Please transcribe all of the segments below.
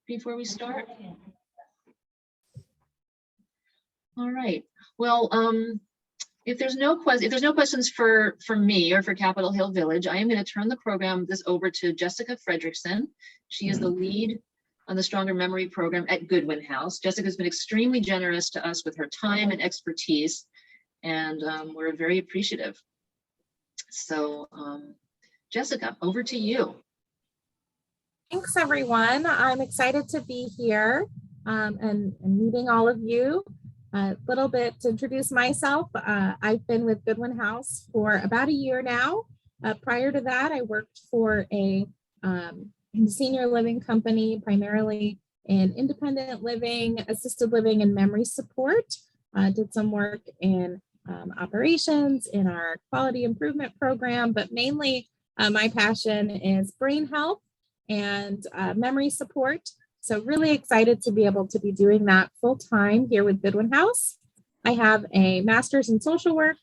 before we start? All right. Well, if there's no questions for me or for Capitol Hill Village, I am going to turn the program over to Jessica Fredrickson. She is the lead on the Stronger Memory program at Goodwin House. Jessica's been extremely generous to us with her time and expertise, and we're very appreciative. So, Jessica, over to you. Thanks, everyone. I'm excited to be here and meeting all of you. A little bit to introduce myself. I've been with Goodwin House for about a year now. Prior to that, I worked for a senior living company, primarily in independent living, assisted living, and memory support. Did some work in operations in our quality improvement program, but mainly my passion is brain health and memory support. So really excited to be able to be doing that full time here with Goodwin House. I have a master's in social work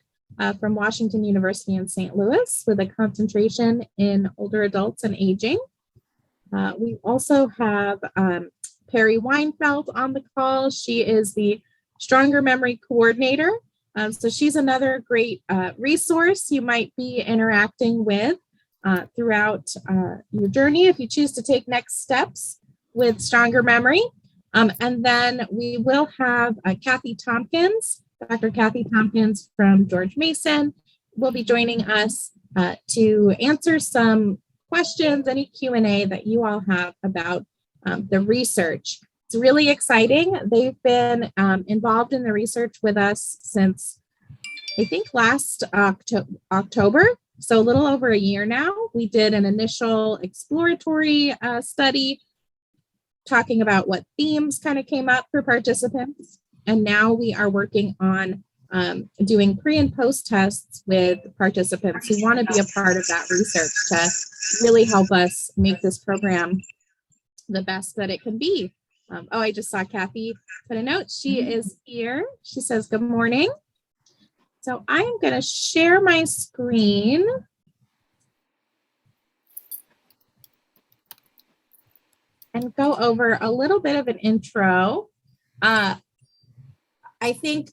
from Washington University in St. Louis with a concentration in older adults and aging. We also have Perry Weinfeld on the call. She is the Stronger Memory Coordinator. So she's another great resource you might be interacting with throughout your journey if you choose to take next steps with Stronger Memory. And then we will have Kathy Tompkins, Dr. Kathy Tompkins from George Mason will be joining us to answer some questions, any Q&A that you all have about the research. It's really exciting. They've been involved in the research with us since, I think, last October. So a little over a year now. We did an initial exploratory study talking about what themes kind of came up for participants. And now we are working on doing pre and post tests with participants who want to be a part of that research to really help us make this program the best that it can be. I just saw Kathy put a note. She is here. She says, good morning. So I'm going to share my screen. And go over a little bit of an intro. I think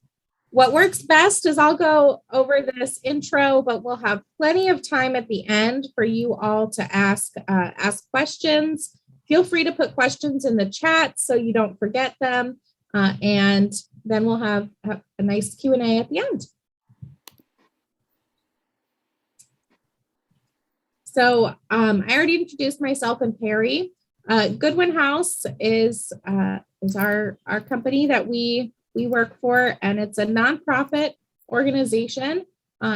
what works best is I'll go over this intro, but we'll have plenty of time at the end for you all to ask questions. Feel free to put questions in the chat so you don't forget them. And then we'll have a nice Q&A at the end. So I already introduced myself and Perry. Goodwin House is our company that we work for, and it's a nonprofit organization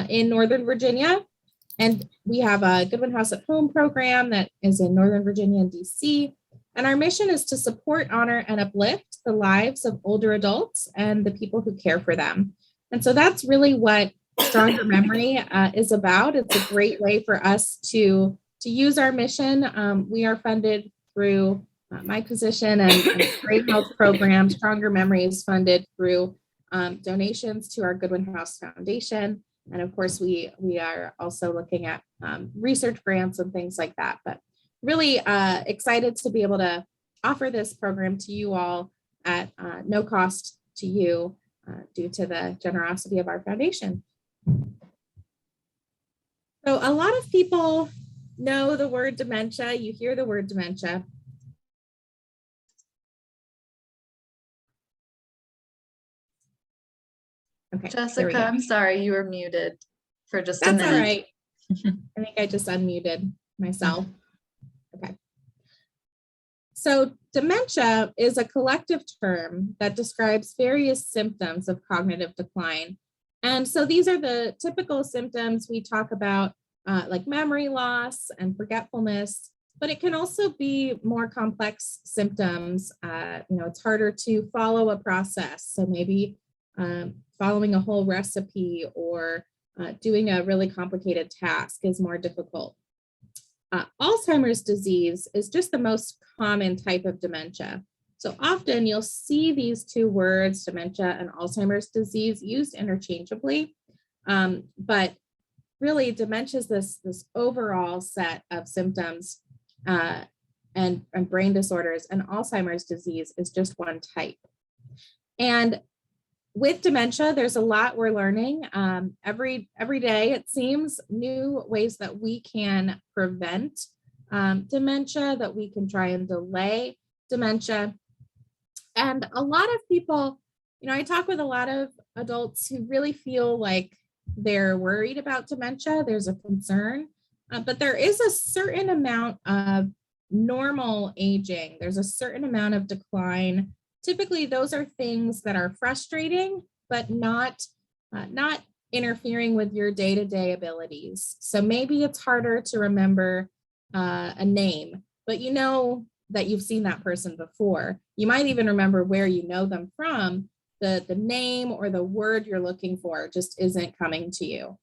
in Northern Virginia. And we have a Goodwin House at Home program that is in Northern Virginia and DC. And our mission is to support, honor, and uplift the lives of older adults and the people who care for them. And so that's really what Stronger Memory is about. It's a great way for us to use our mission. We are funded through my position and Brain Health program. Stronger Memory is funded through donations to our Goodwin House Foundation. And of course, we are also looking at research grants and things like that. But really excited to be able to offer this program to you all at no cost to you due to the generosity of our foundation. So a lot of people know the word dementia. You hear the word dementia. Okay, Jessica, I'm sorry, you were muted for just a minute. That's all right. I think I just unmuted myself. Okay. So dementia is a collective term that describes various symptoms of cognitive decline. And so these are the typical symptoms we talk about, like memory loss and forgetfulness, but it can also be more complex symptoms. It's harder to follow a process. So maybe following a whole recipe or doing a really complicated task is more difficult. Alzheimer's disease is just the most common type of dementia. So often you'll see these two words, dementia and Alzheimer's disease, used interchangeably. But really, dementia is this overall set of symptoms. And and brain disorders, and Alzheimer's disease is just one type. And with dementia, there's a lot we're learning. Every day, it seems, new ways that we can prevent dementia, that we can try and delay dementia. And a lot of people, I talk with a lot of adults who really feel like they're worried about dementia. There's a concern, but there is a certain amount of normal aging. There's a certain amount of decline. Typically, those are things that are frustrating, but not interfering with your day-to-day abilities. So maybe it's harder to remember a name, but you know that you've seen that person before. You might even remember where you know them from. The name or the word you're looking for just isn't coming to you.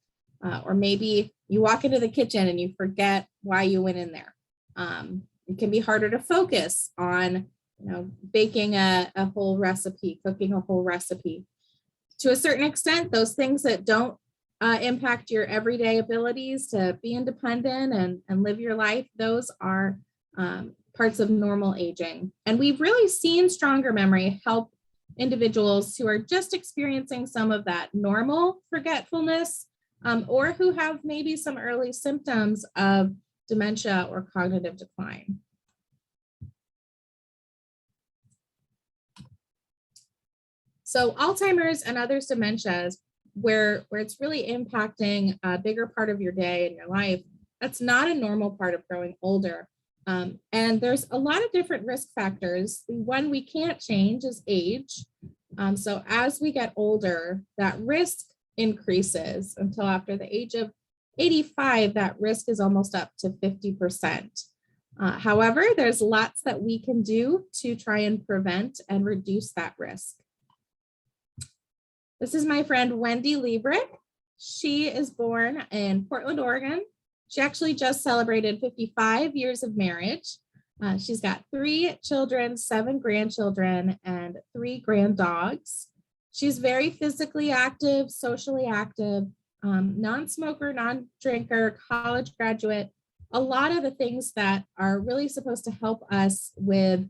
Or maybe you walk into the kitchen and you forget why you went in there. It can be harder to focus on, baking a whole recipe, cooking a whole recipe. To a certain extent, those things that don't impact your everyday abilities to be independent and live your life, those are parts of normal aging. And we've really seen stronger memory help individuals who are just experiencing some of that normal forgetfulness, or who have maybe some early symptoms of dementia or cognitive decline. So Alzheimer's and other dementias, where it's really impacting a bigger part of your day and your life, that's not a normal part of growing older. And there's a lot of different risk factors. The one we can't change is age. So as we get older, that risk increases until after the age of 85, that risk is almost up to 50%. However, there's lots that we can do to try and prevent and reduce that risk. This is my friend Wendy Liebrick. She is born in Portland, Oregon. She actually just celebrated 55 years of marriage. She's got 3 children, 7 grandchildren, and 3 grand dogs. She's very physically active, socially active, non-smoker, non-drinker, college graduate. A lot of the things that are really supposed to help us with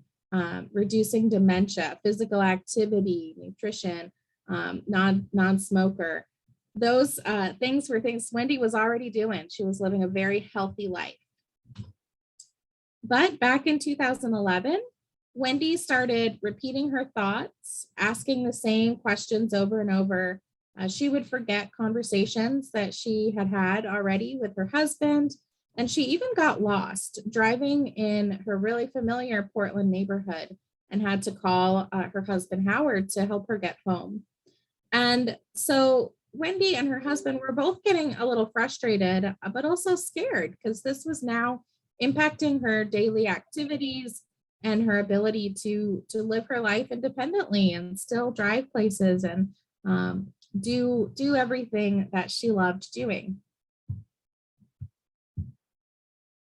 reducing dementia, physical activity, nutrition, non-smoker. Those things were things Wendy was already doing. She was living a very healthy life. But back in 2011, Wendy started repeating her thoughts, asking the same questions over and over. She would forget conversations that she had already with her husband, and she even got lost driving in her really familiar Portland neighborhood and had to call her husband Howard to help her get home. And so Wendy and her husband were both getting a little frustrated, but also scared, because this was now impacting her daily activities and her ability to live her life independently and still drive places and do everything that she loved doing.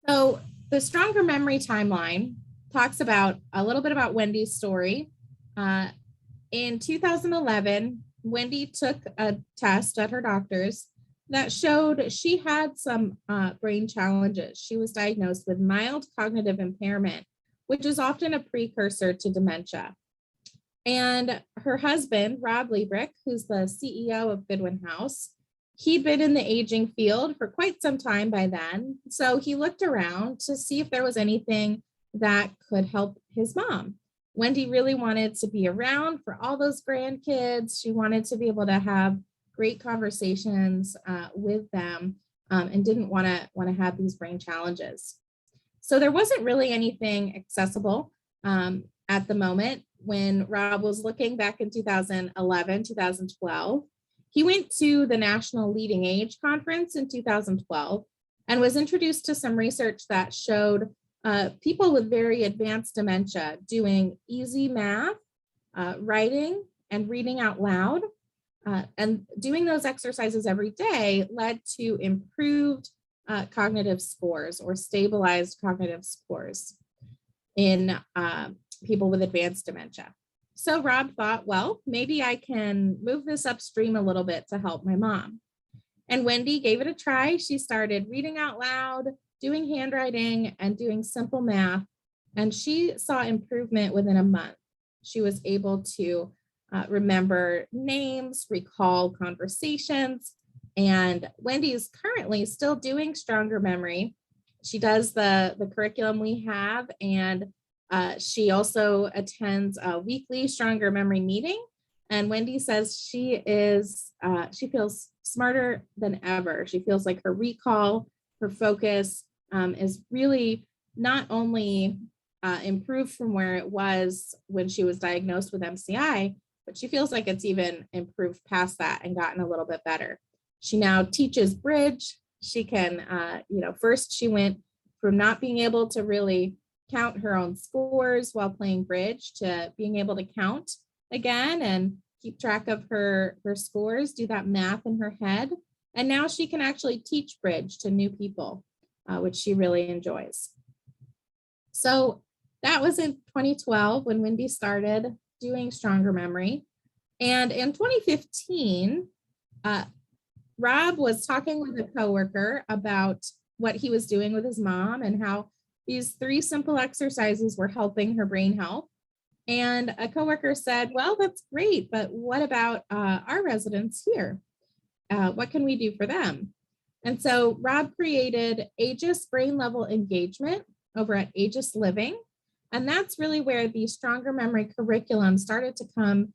So the Stronger Memory Timeline talks about a little bit about Wendy's story. In 2011, Wendy took a test at her doctor's that showed she had some brain challenges. She was diagnosed with mild cognitive impairment, which is often a precursor to dementia. And her husband, Rob Liebrick, who's the CEO of Goodwin House, he'd been in the aging field for quite some time by then. So he looked around to see if there was anything that could help his mom. Wendy really wanted to be around for all those grandkids. She wanted to be able to have great conversations with them and didn't want to have these brain challenges. So there wasn't really anything accessible at the moment. When Rob was looking back in 2011, 2012, he went to the National Leading Age Conference in 2012 and was introduced to some research that showed people with very advanced dementia doing easy math, writing, and reading out loud. And doing those exercises every day led to improved cognitive scores or stabilized cognitive scores in people with advanced dementia. So Rob thought, well, maybe I can move this upstream a little bit to help my mom. And Wendy gave it a try. She started reading out loud, doing handwriting, and doing simple math and she saw improvement within a month. She was able to remember names, recall conversations, and Wendy is currently still doing stronger memory. She does the curriculum we have, and she also attends a weekly stronger memory meeting. And Wendy says she feels smarter than ever. She feels like her recall, her focus is really not only improved from where it was when she was diagnosed with MCI, but she feels like it's even improved past that and gotten a little bit better. She now teaches bridge. She can, first she went from not being able to really count her own scores while playing bridge to being able to count again and keep track of her scores, do that math in her head. And now she can actually teach bridge to new people, which she really enjoys. So that was in 2012 when Wendy started doing stronger memory. And in 2015, Rob was talking with a coworker about what he was doing with his mom and how these 3 simple exercises were helping her brain health. And a coworker said, well, that's great, but what about our residents here? What can we do for them? And so Rob created Aegis Brain Level Engagement over at Aegis Living. And that's really where the stronger memory curriculum started to come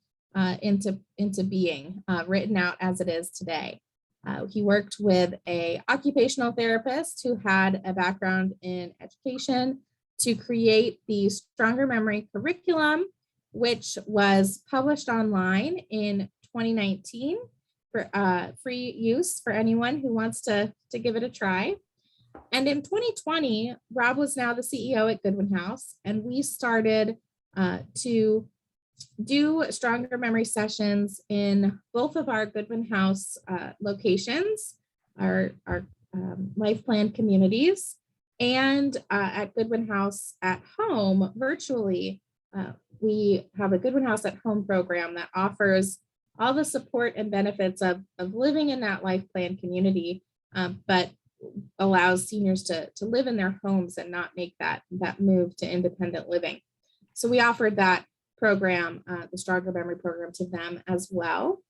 into being, written out as it is today. He worked with an occupational therapist who had a background in education to create the stronger memory curriculum, which was published online in 2019 for free use for anyone who wants to give it a try. And in 2020, Rob was now the CEO at Goodwin House, and we started to do stronger memory sessions in both of our Goodwin House locations, our life plan communities, and at Goodwin House at home virtually. We have a Goodwin House at home program that offers all the support and benefits of living in that life plan community, but allows seniors to live in their homes and not make that move to independent living. So we offered that program, the Stronger Memory program, to them as well.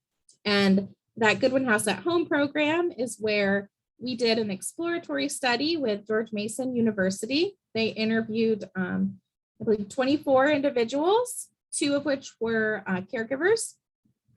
And that Goodwin House at Home program is where we did an exploratory study with George Mason University. They interviewed, I believe, 24 individuals, 2 of which were caregivers,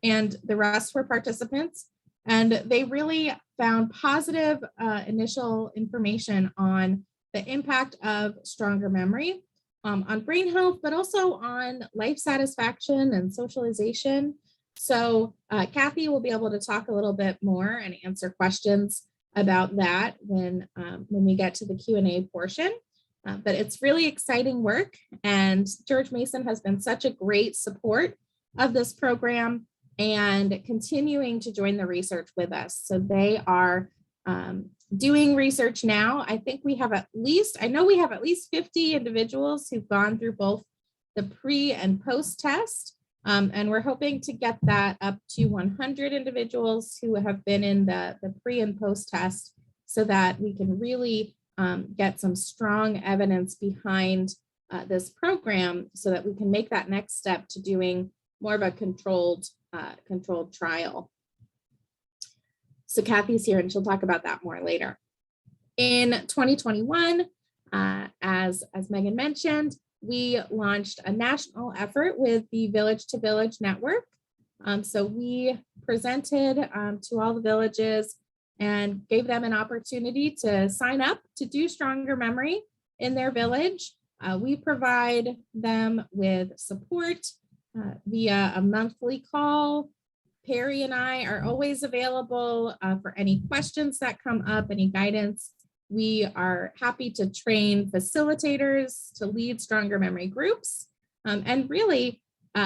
and the rest were participants. And they really found positive initial information on the impact of stronger memory on brain health, but also on life satisfaction and socialization. So Kathy will be able to talk a little bit more and answer questions about that when we get to the Q&A portion. But it's really exciting work, and George Mason has been such a great support of this program and continuing to join the research with us. So they are doing research now. I think we have at least 50 individuals who've gone through both the pre and post test. And we're hoping to get that up to 100 individuals who have been in the pre and post test, so that we can really get some strong evidence behind this program, so that we can make that next step to doing more of a controlled trial. So Kathy's here and she'll talk about that more later. In 2021, as Megan mentioned, we launched a national effort with the Village to Village Network. So we presented to all the villages and gave them an opportunity to sign up to do stronger memory in their village. We provide them with support via a monthly call. Perry and I are always available for any questions that come up, any guidance. We are happy to train facilitators to lead stronger memory groups. And really,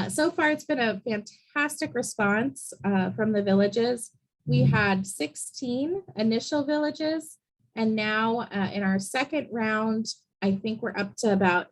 so far, it's been a fantastic response from the villages. We had 16 initial villages, and now in our second round, I think we're up to about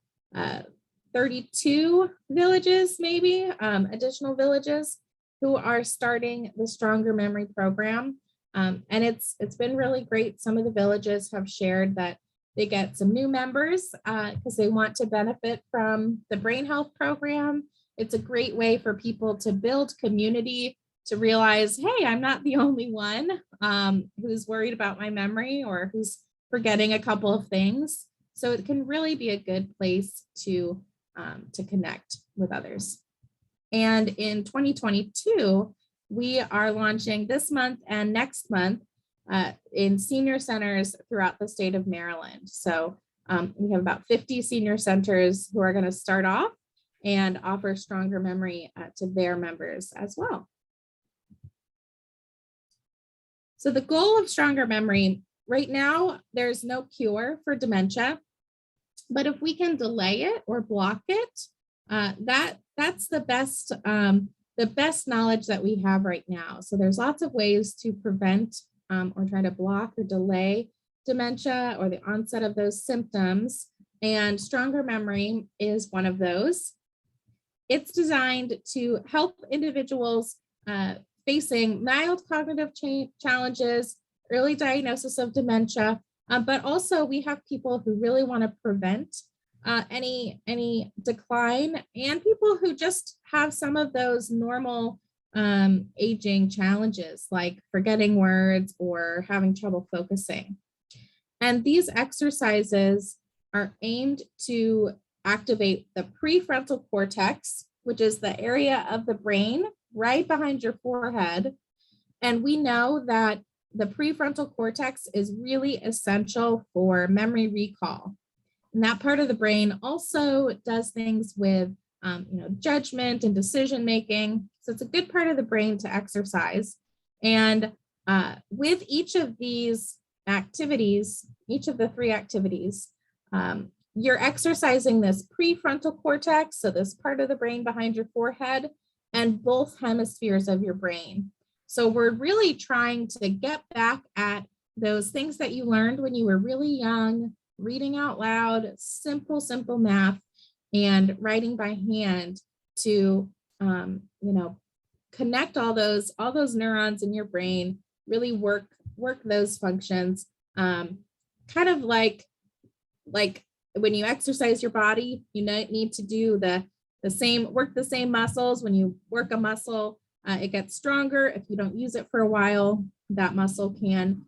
32 villages, maybe additional villages who are starting the Stronger Memory program. And it's been really great. Some of the villages have shared that They get some new members because they want to benefit from the brain health program. It's a great way for people to build community, to realize, hey, I'm not the only one who's worried about my memory or who's forgetting a couple of things. So it can really be a good place to connect with others. And in 2022, we are launching this month and next month in senior centers throughout the state of Maryland. So we have about 50 senior centers who are going to start off and offer stronger memory to their members as well. So the goal of stronger memory, right now, there's no cure for dementia, but if we can delay it or block it, that's the best knowledge that we have right now. So there's lots of ways to prevent or try to block or delay dementia or the onset of those symptoms, and stronger memory is one of those. It's designed to help individuals facing mild cognitive challenges, early diagnosis of dementia, but also we have people who really want to prevent any decline, and people who just have some of those normal aging challenges like forgetting words or having trouble focusing. And these exercises are aimed to activate the prefrontal cortex, which is the area of the brain right behind your forehead. And we know that the prefrontal cortex is really essential for memory recall. And that part of the brain also does things with judgment and decision making. So it's a good part of the brain to exercise. And with each of these activities, each of the 3 activities, you're exercising this prefrontal cortex, so this part of the brain behind your forehead, and both hemispheres of your brain. So we're really trying to get back at those things that you learned when you were really young, reading out loud, simple math, and writing by hand to connect all those neurons in your brain, really work those functions, kind of like when you exercise your body, you need to do the same muscles. When you work a muscle, it gets stronger. If you don't use it for a while, that muscle can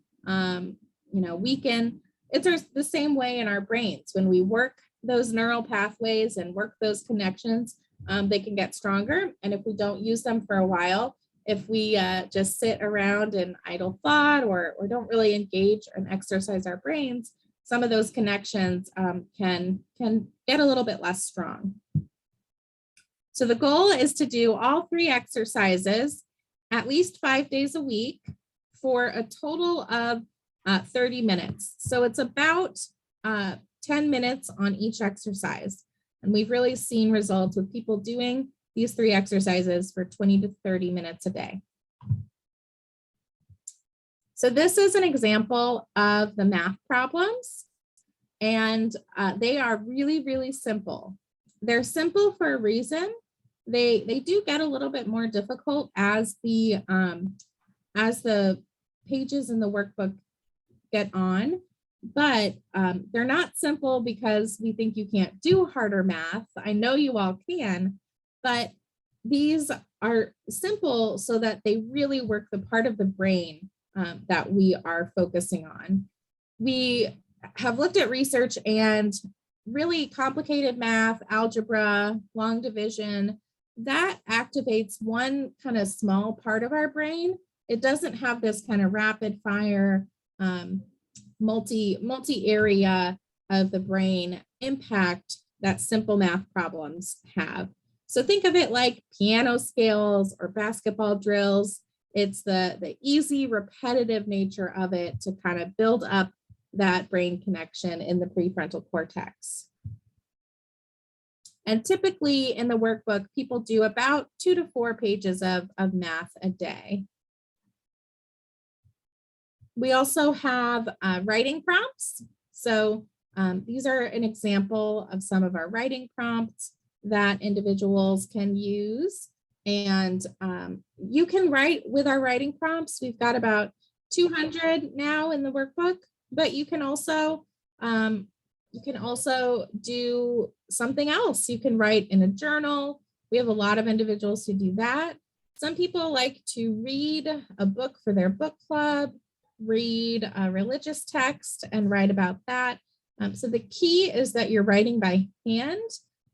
weaken. It's the same way in our brains. When we work those neural pathways and work those connections, they can get stronger. And if we don't use them for a while, if we just sit around in idle thought or don't really engage and exercise our brains, some of those connections can get a little bit less strong. So the goal is to do all 3 exercises at least 5 days a week for a total of 30 minutes. So it's about 10 minutes on each exercise. And we've really seen results with people doing these 3 exercises for 20 to 30 minutes a day. So this is an example of the math problems, and they are really, really simple. They're simple for a reason. They do get a little bit more difficult as the pages in the workbook get on, but they're not simple because we think you can't do harder math. I know you all can, but these are simple so that they really work the part of the brain that we are focusing on. We have looked at research, and really complicated math, algebra, long division, that activates one kind of small part of our brain. It doesn't have this kind of rapid fire, multi-area of the brain impact that simple math problems have. So think of it like piano scales or basketball drills. It's the easy, repetitive nature of it to kind of build up that brain connection in the prefrontal cortex. And typically in the workbook, people do about 2 to 4 pages of math a day. We also have writing prompts. So these are an example of some of our writing prompts that individuals can use. And you can write with our writing prompts. We've got about 200 now in the workbook, but you can also You can also do something else. You can write in a journal. We have a lot of individuals who do that. Some people like to read a book for their book club, read a religious text and write about that. So the key is that you're writing by hand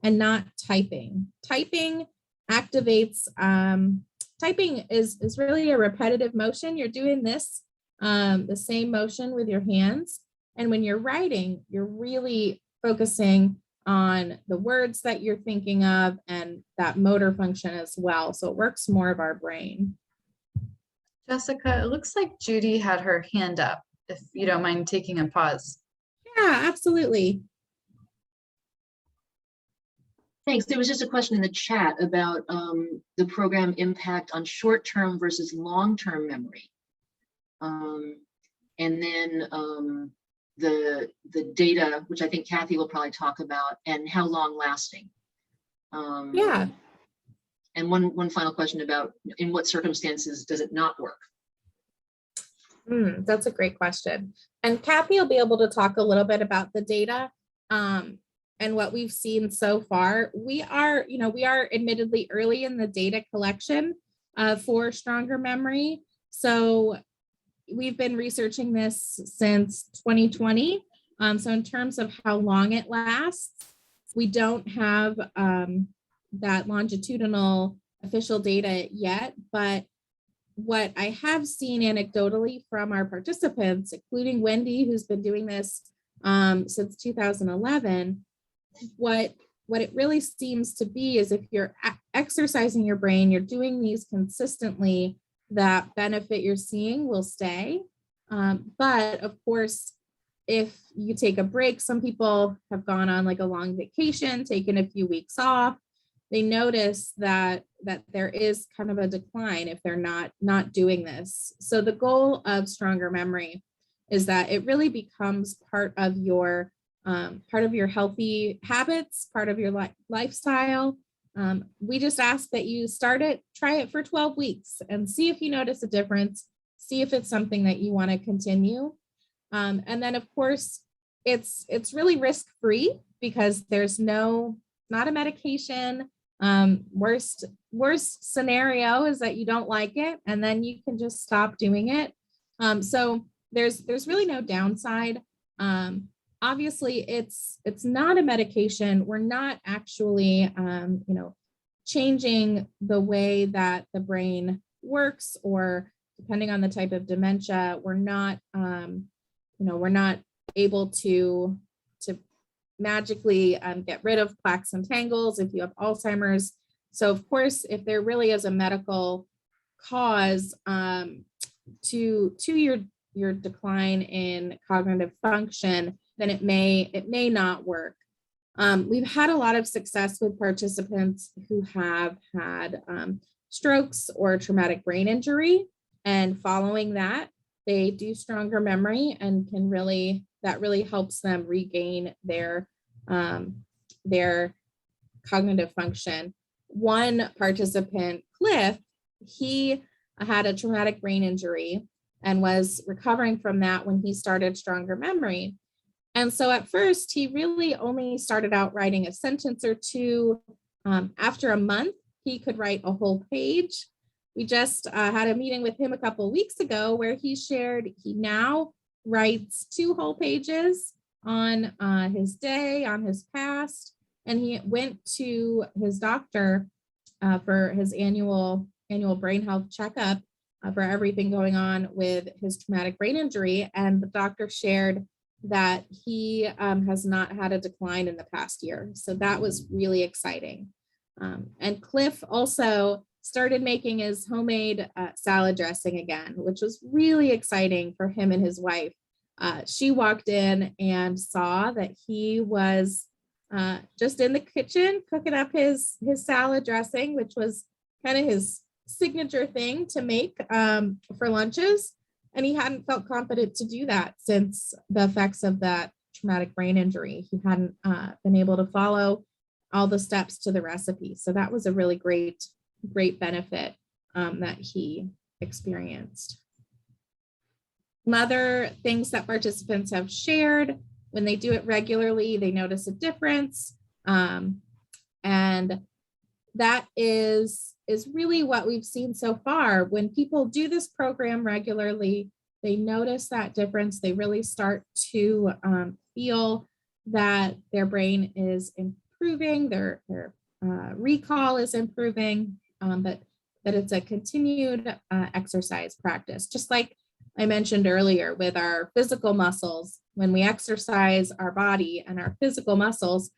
and not typing. Typing activates, typing is really a repetitive motion. You're doing this, the same motion with your hands. And when you're writing, you're really focusing on the words that you're thinking of and that motor function as well. So it works more of our brain. Jessica, it looks like Judy had her hand up, if you don't mind taking a pause. Yeah, absolutely. Thanks. There was just a question in the chat about the program impact on short-term versus long-term memory. And then the data, which I think Kathy will probably talk about, and how long lasting. Yeah. And one final question about in what circumstances does it not work? That's a great question. And Kathy will be able to talk a little bit about the data and what we've seen so far. We are admittedly early in the data collection for stronger memory. So we've been researching this since 2020. So in terms of how long it lasts, we don't have that longitudinal official data yet, but what I have seen anecdotally from our participants, including Wendy, who's been doing this since 2011, what it really seems to be is if you're exercising your brain, you're doing these consistently, that benefit you're seeing will stay. But of course, if you take a break, some people have gone on like a long vacation, taken a few weeks off, they notice that there is kind of a decline if they're not doing this. So the goal of stronger memory is that it really becomes part of your healthy habits, part of your lifestyle. We just ask that you try it for 12 weeks and see if you notice a difference, see if it's something that you want to continue. And then of course, it's really risk-free because there's not a medication. Worst scenario is that you don't like it and then you can just stop doing it. So there's really no downside. Obviously it's not a medication. We're not actually, changing the way that the brain works, or depending on the type of dementia, we're not able to magically get rid of plaques and tangles if you have Alzheimer's. So of course, if there really is a medical cause to your decline in cognitive function, then it may not work. We've had a lot of success with participants who have had strokes or traumatic brain injury, and following that, they do stronger memory and that really helps them regain their cognitive function. One participant, Cliff, he had a traumatic brain injury and was recovering from that when he started stronger memory. And so at first, he really only started out writing a sentence or two. After a month, he could write a whole page. We just had a meeting with him a couple of weeks ago where he shared he now writes 2 whole pages on his day, on his past, and he went to his doctor for his annual brain health checkup for everything going on with his traumatic brain injury, and the doctor shared that he has not had a decline in the past year. So that was really exciting. And Cliff also started making his homemade salad dressing again, which was really exciting for him and his wife. She walked in and saw that he was just in the kitchen cooking up his salad dressing, which was kind of his signature thing to make for lunches. And he hadn't felt confident to do that since the effects of that traumatic brain injury. He hadn't been able to follow all the steps to the recipe. So that was a really great benefit that he experienced. Some other things that participants have shared when they do it regularly, they notice a difference. And that is really what we've seen so far. When people do this program regularly, they notice that difference. They really start to feel that their brain is improving, their recall is improving, but it's a continued exercise practice. Just like I mentioned earlier with our physical muscles, when we exercise our body and our physical muscles,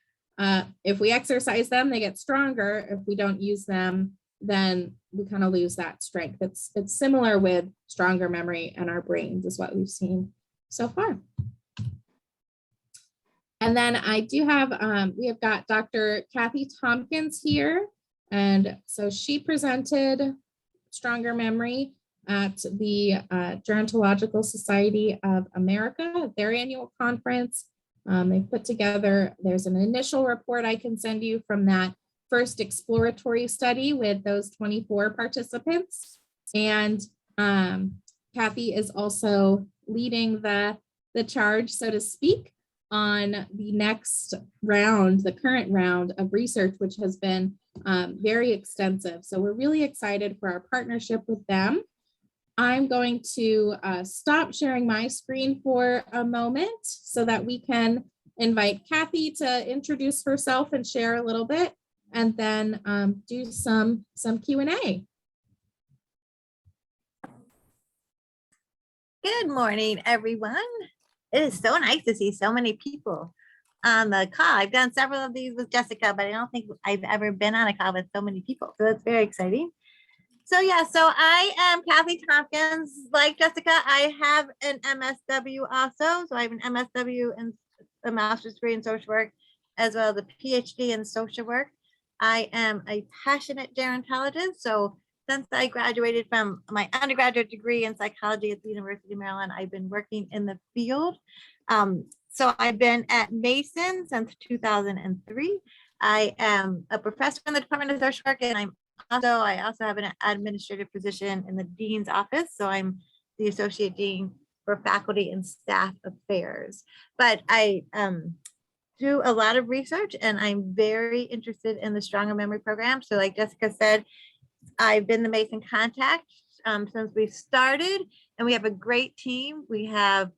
if we exercise them, they get stronger. If we don't use them, then we kind of lose that strength. It's similar with stronger memory and our brains is what we've seen so far. And then I do have, we have got Dr. Kathy Tompkins here. And so she presented stronger memory at the Gerontological Society of America, their annual conference. They put together, there's an initial report I can send you from that first exploratory study with those 24 participants. And Kathy is also leading the charge, so to speak, on the next round, the current round of research, which has been very extensive. So we're really excited for our partnership with them. I'm going to stop sharing my screen for a moment so that we can invite Kathy to introduce herself and share a little bit, and then do some Q&A. Good morning, everyone. It is so nice to see so many people on the call. I've done several of these with Jessica, but I don't think I've ever been on a call with so many people. So it's very exciting. So yeah, so I am Kathy Tompkins. Like Jessica, I have an MSW also. So I have an MSW and a master's degree in social work, as well as a PhD in social work. I am a passionate gerontologist. So since I graduated from my undergraduate degree in psychology at the University of Maryland, I've been working in the field. So I've been at Mason since 2003. I am a professor in the Department of Social Work, and I also have an administrative position in the dean's office. So I'm the associate dean for faculty and staff affairs. But I do a lot of research, and I'm very interested in the Stronger Memory Program. So like Jessica said, I've been the Mason contact since we started, and we have a great team. We have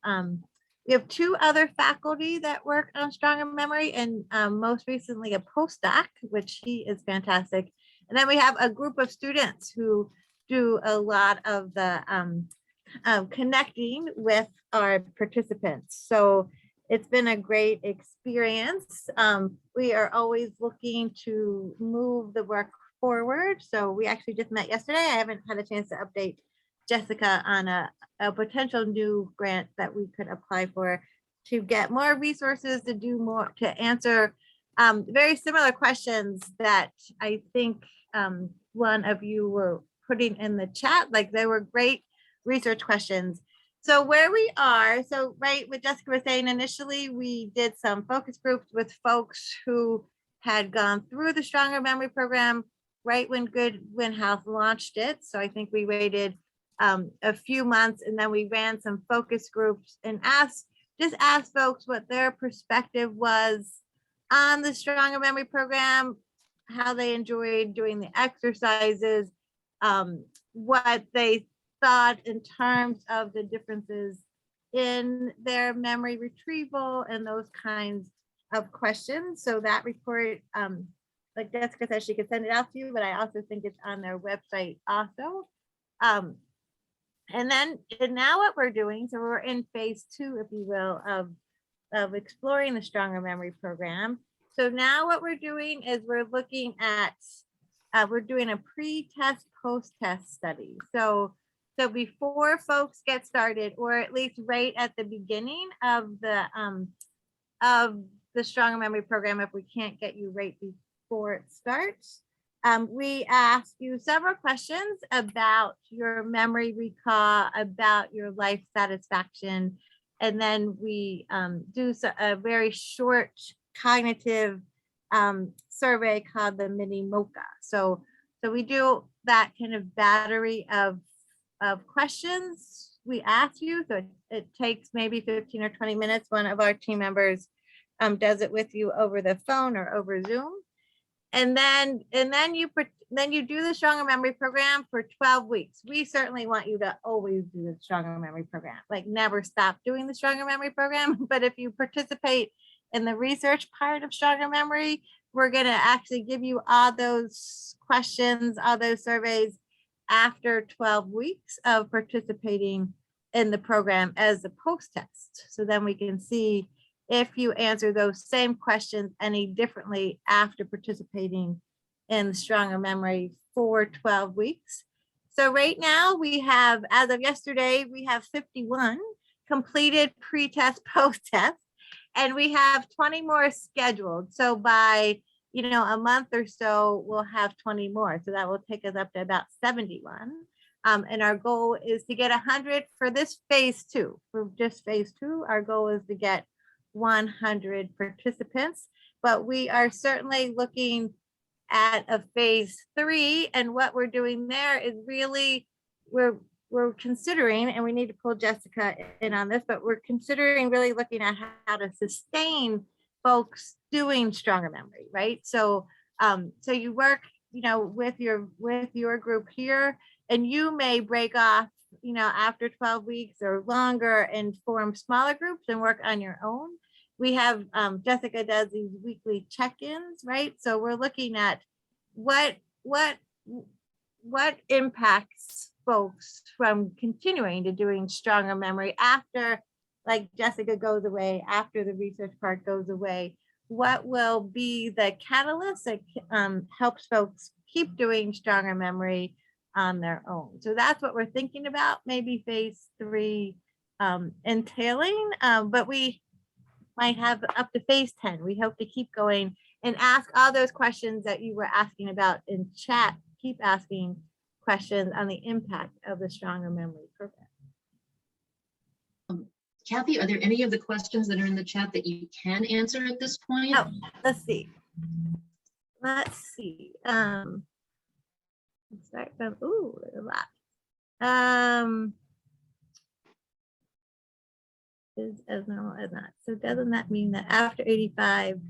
two other faculty that work on Stronger Memory, and most recently a postdoc, which he is fantastic. And then we have a group of students who do a lot of the connecting with our participants. So it's been a great experience. We are always looking to move the work forward. So we actually just met yesterday. I haven't had a chance to update Jessica on a potential new grant that we could apply for to get more resources, to do more, to answer very similar questions that I think one of you were putting in the chat. Like, they were great research questions. So where we are, so right, what Jessica was saying, initially we did some focus groups with folks who had gone through the Stronger Memory Program right when Goodwin House launched it. So I think we waited a few months, and then we ran some focus groups and asked folks what their perspective was on the Stronger Memory Program, how they enjoyed doing the exercises, what they thought in terms of the differences in their memory retrieval and those kinds of questions. So that report, like Jessica said, she could send it out to you, but I also think it's on their website also. And now what we're doing, so we're in phase 2, if you will, of exploring the Stronger Memory Program. So now what we're doing is we're looking at, we're doing a pre-test, post-test study. So before folks get started, or at least right at the beginning of the Stronger Memory Program, if we can't get you right before it starts, we ask you several questions about your memory recall, about your life satisfaction, and then we do a very short cognitive survey called the mini MOCA. So we do that kind of battery of questions we ask you. So it takes maybe 15 or 20 minutes. One of our team members does it with you over the phone or over Zoom. And then you do the Stronger Memory Program for 12 weeks. We certainly want you to always do the Stronger Memory Program, like never stop doing the Stronger Memory Program. But if you participate in the research part of Stronger Memory, we're going to actually give you all those questions, all those surveys after 12 weeks of participating in the program as a post test. So then we can see if you answer those same questions any differently after participating in the Stronger Memory for 12 weeks. So right now we have, as of yesterday, we have 51 completed pre-test, post-test, and we have 20 more scheduled. So by a month or so, we'll have 20 more. So that will take us up to about 71. And our goal is to get 100 for this phase 2. For just phase 2, our goal is to get 100 participants, but we are certainly looking at a phase 3. And what we're doing there is really, we're considering, and we need to pull Jessica in on this, but we're considering really looking at how to sustain folks doing Stronger Memory, right? So so you work with your group here, and you may break off after 12 weeks or longer and form smaller groups and work on your own. We have Jessica does these weekly check-ins, right? So we're looking at what impacts folks from continuing to doing Stronger Memory after, like Jessica goes away, after the research part goes away. What will be the catalyst that helps folks keep doing Stronger Memory on their own? So that's what we're thinking about, maybe phase 3 entailing, but we might have up to phase 10. We hope to keep going and ask all those questions that you were asking about in chat. Keep asking questions on the impact of the Stronger Memory Program. Kathy, are there any of the questions that are in the chat that you can answer at this point? Oh, let's see. Let's see. Start from, ooh, a lot. Is as normal as not. So doesn't that mean that after 85?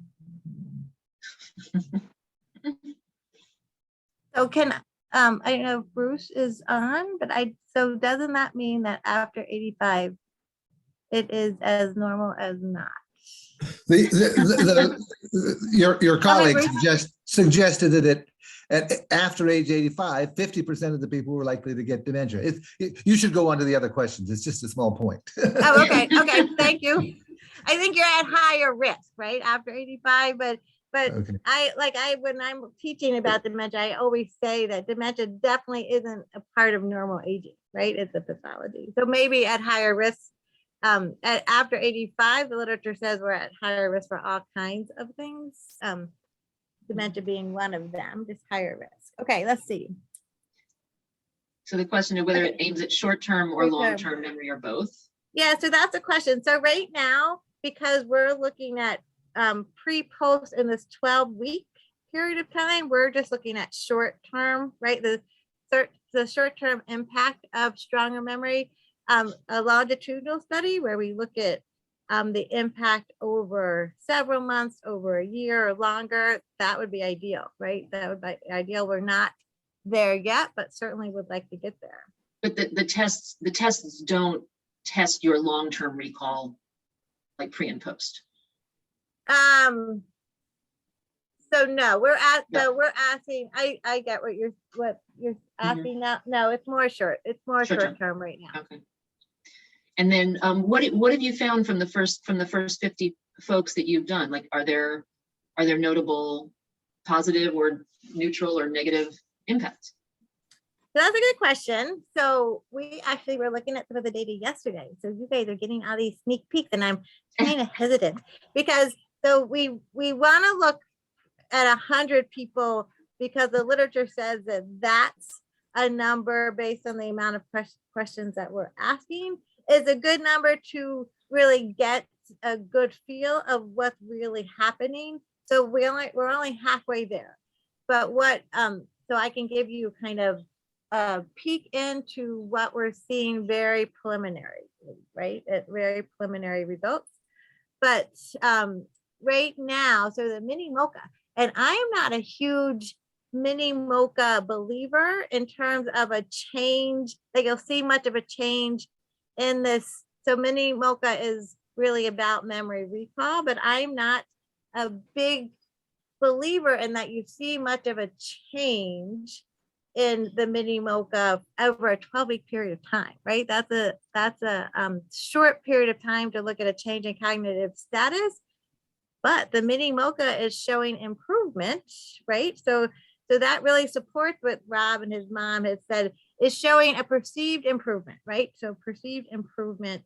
So can I don't know if Bruce is on, but so doesn't that mean that after 85 it is as normal as not? Your colleague Bruce? suggested that after age 85, 50% of the people were likely to get dementia. You should go on to the other questions. It's just a small point. Oh, okay. Okay. Thank you. I think you're at higher risk, right? After 85, but Okay. when I'm teaching about dementia, I always say that dementia definitely isn't a part of normal aging, right? It's a pathology. So maybe at higher risk, after 85, the literature says we're at higher risk for all kinds of things. Dementia being one of them, just higher risk. Okay, let's see. So the question is whether it aims at short-term or Short-term. long-term memory or both. Yeah, so that's a question. So right now, because we're looking at pre-post in this 12-week period of time, we're just looking at short-term, right? The short-term impact of Stronger Memory, a longitudinal study where we look at the impact over several months, over a year or longer. That would be ideal, right? That would be ideal. We're not there yet, but certainly would like to get there. But the tests don't test your long-term recall like pre and post. So no, we're No. asking, I get what you're asking now. No, it's more short Short-term. term right now. Okay. And then what have you found from the first 50 folks that you've done? Like, are there notable positive or neutral or negative impacts? So that's a good question. So we actually were looking at some of the data yesterday. So you guys are getting all these sneak peeks, and I'm kind of hesitant because so we want to look at 100 people because the literature says that that's a number based on the amount of questions that we're asking is a good number to really get a good feel of what's really happening. So we're only halfway there. But what so I can give you kind of peek into what we're seeing very preliminary, right? At very preliminary results. But right now, so the mini mocha, and I am not a huge mini mocha believer in terms of a change, like you'll see much of a change in this. So mini mocha is really about memory recall, but I'm not a big believer in that you see much of a change in the mini mocha over a 12-week period of time, right? That's a short period of time to look at a change in cognitive status, but the mini mocha is showing improvement, right? So that really supports what Rob and his mom has said, is showing a perceived improvement, right? So perceived improvement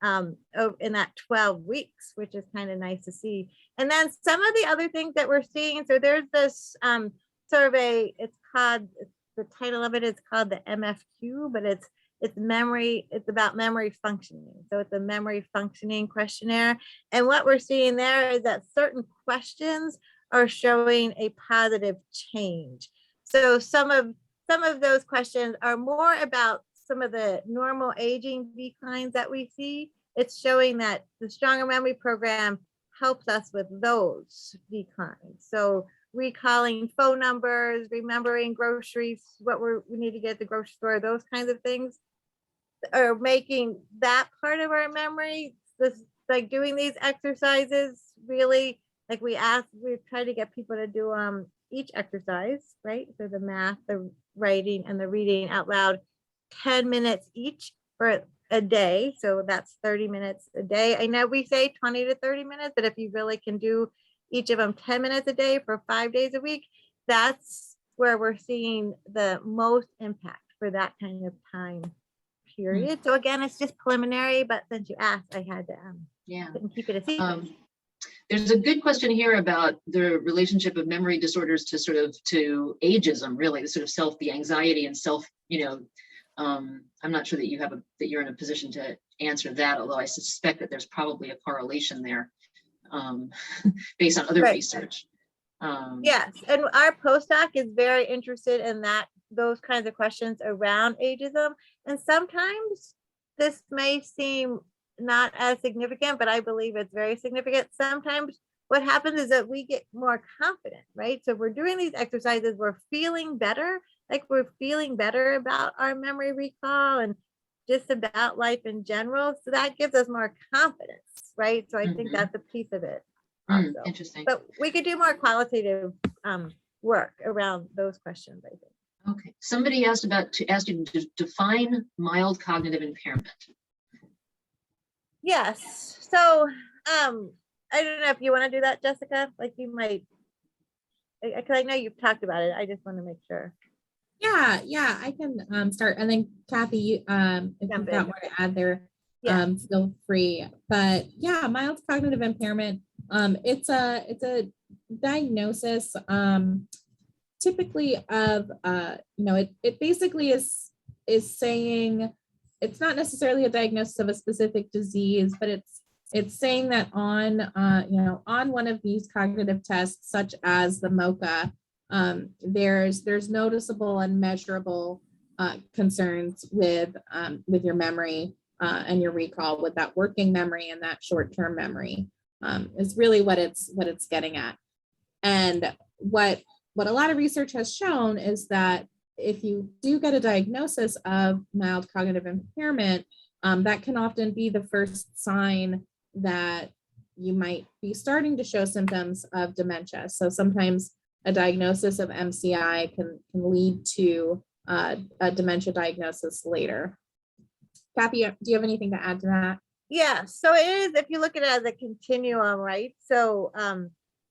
in that 12 weeks, which is kind of nice to see. And then some of the other things that we're seeing, so there's this survey, the title of it is called the MFQ, but it's memory, it's about memory functioning. So it's a memory functioning questionnaire. And what we're seeing there is that certain questions are showing a positive change. So some of those questions are more about some of the normal aging declines that we see. It's showing that the Stronger Memory Program helps us with those declines. So recalling phone numbers, remembering groceries, what we need to get at the grocery store, those kinds of things are making that part of our memory. This, like doing these exercises, really, like we try to get people to do each exercise, right? So the math, the writing, and the reading out loud, 10 minutes each for a day. So that's 30 minutes a day. I know we say 20 to 30 minutes, but if you really can do each of them 10 minutes a day for 5 days a week, that's where we're seeing the most impact for that kind of time period. So again, it's just preliminary, but since you asked, I had to keep it a secret. There's a good question here about the relationship of memory disorders to ageism, really, the anxiety and self, I'm not sure that you're in a position to answer that, although I suspect that there's probably a correlation there based on other research. Yes, and our postdoc is very interested in those kinds of questions around ageism. And sometimes this may seem not as significant, but I believe it's very significant. Sometimes what happens is that we get more confident, right? So we're doing these exercises, we're feeling better, we're feeling better about our memory recall and just about life in general. So that gives us more confidence, right? So I think that's a piece of it. Interesting. But we could do more qualitative work around those questions, I think. Okay. Somebody asked you to define mild cognitive impairment. Yes. So I don't know if you want to do that, Jessica. You might, because I know you've talked about it. I just want to make sure. Yeah, I can start, and then Kathy, if you've got more to add there, feel free. But yeah, mild cognitive impairment. It's a diagnosis, typically of it basically is saying it's not necessarily a diagnosis of a specific disease, but it's saying that on one of these cognitive tests, such as the MoCA, there's noticeable and measurable concerns with your memory and your recall, with that working memory and that short-term memory, is really what it's getting at. And what a lot of research has shown is that if you do get a diagnosis of mild cognitive impairment, that can often be the first sign that you might be starting to show symptoms of dementia. So sometimes a diagnosis of MCI can lead to a dementia diagnosis later. Kathy, do you have anything to add to that? Yeah, so it is, if you look at it as a continuum, right? So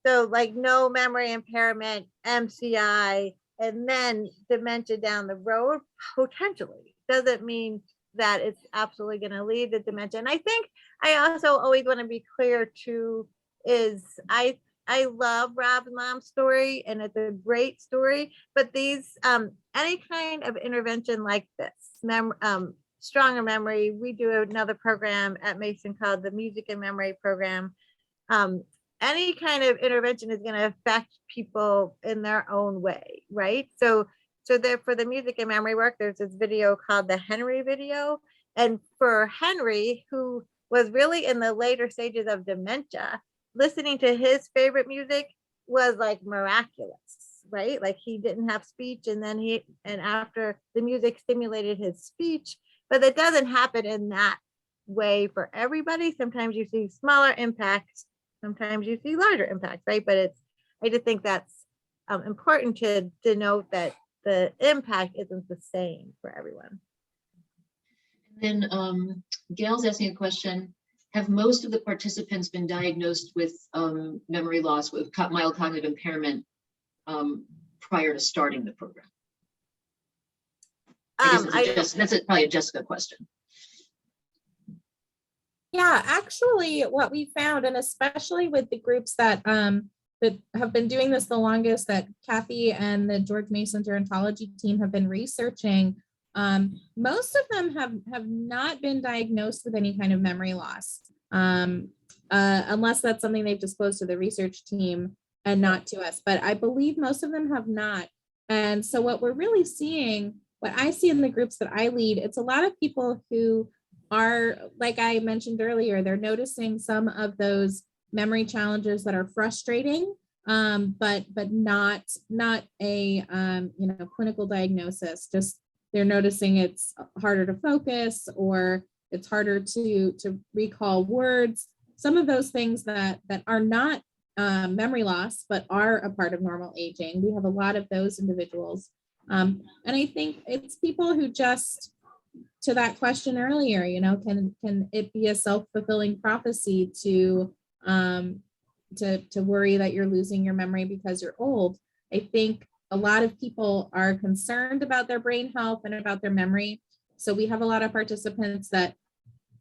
no memory impairment, MCI, and then dementia down the road, potentially. Doesn't mean that it's absolutely going to lead to dementia. And I think I also always want to be clear too, is I love Rob's mom's story, and it's a great story, but these, any kind of intervention like this, Stronger Memory, we do another program at Mason called the Music and Memory Program. Any kind of intervention is going to affect people in their own way, right? So So there for the music and memory work, there's this video called the Henry video. And for Henry, who was really in the later stages of dementia, listening to his favorite music was like miraculous, right? Like he didn't have speech, and then after the music stimulated his speech, but it doesn't happen in that way for everybody. Sometimes you see smaller impacts, sometimes you see larger impacts, right? But I just think that's important to denote that the impact isn't the same for everyone. Then Gail's asking a question. Have most of the participants been diagnosed with memory loss, with mild cognitive impairment prior to starting the program? That's probably a Jessica question. Yeah, actually what we found, and especially with the groups that have been doing this the longest, that Kathy and the George Mason gerontology team have been researching, most of them have not been diagnosed with any kind of memory loss, unless that's something they've disclosed to the research team and not to us. But I believe most of them have not. And so what we're really seeing, what I see in the groups that I lead, it's a lot of people who are, like I mentioned earlier, they're noticing some of those memory challenges that are frustrating, but not a clinical diagnosis. Just they're noticing it's harder to focus, or it's harder to recall words. Some of those things that are not memory loss, but are a part of normal aging. We have a lot of those individuals, and I think it's people who just, to that question earlier, can it be a self-fulfilling prophecy to worry that you're losing your memory because you're old? I think a lot of people are concerned about their brain health and about their memory. So we have a lot of participants that